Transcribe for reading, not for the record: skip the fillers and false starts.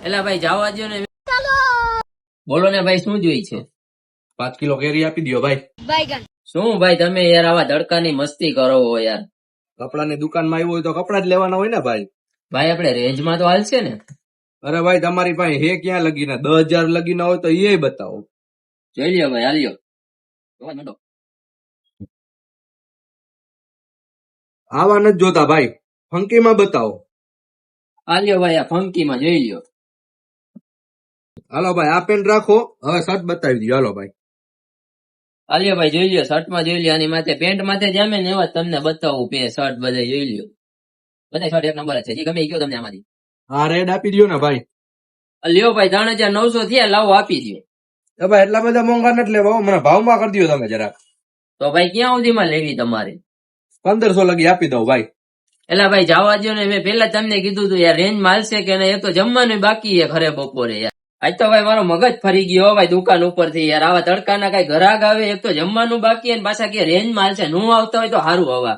એલા ભાઈ જવા દો ને. બોલો ને ભાઈ, શું જોઈ છે? 5 કિલો કેરી આપી દો ભાઈ. શું ભાઈ તમે યાર આવા ધડકાની મસ્તી કરો હો યાર. કપડાની દુકાનમાં આવ્યું હોય તો કપડા જ લેવાના હોય ને ભાઈ. ભાઈ આપણે રેન્જમાં તો હાલશે ને? અરે ભાઈ તમારી પાસે હે ક્યાં લગીના 10,000 લગીના હોય તો એ બતાવો. જોઈ લ્યો ભાઈ, હાલ્યો. આવા નથી જોતા ભાઈ, ફંકીમાં બતાવો. હાલ્યો ભાઈ, આ ફંકીમાં જોઈ લ્યો. હાલો ભાઈ આ પેન રાખો, હવે શર્ટ બતાવી દો. હાલો ભાઈ. હાલ્યો ભાઈ જોઈ લ્યો, શર્ટમાં જોઈ લ્યો, આની માથે પેન્ટ માથે જામે ને એવા તમને બતાવું શર્ટ બધા જોઈ લ્યો. બધા શર્ટ એક નંબર જ છે, જે ગમે એ કયો તમને આમાંથી. હા રેડ આપી દો ને ભાઈ. લ્યો ભાઈ 3,900 થયા, લાવો આપી દો. એ ભાઈ એટલા બધા મોંઘા નથી લેવા, મને ભાવમાં કરી દો તમે જરાક. તો ભાઈ ક્યાં સુધીમાં લેવી તમારે? 1500 લગી આપી દઉં ભાઈ. એલા ભાઈ જવા દો ને, મેં પેલા તમને કીધું તું યાર રેન્જ માલશે કે નહીં. એક તો જમવાનું બાકી છે ખરે બપોરે યાર. આજ તો ભાઈ મારો મગજ ફરી ગયો ભાઈ દુકાન ઉપર થી યાર. આવા તડકાના કઈ ગ્રાહક આવે, એક તો જમવાનું બાકી અને પાછા કે રેન્જ માલશે. નું આવતા હોય તો સારું હવા.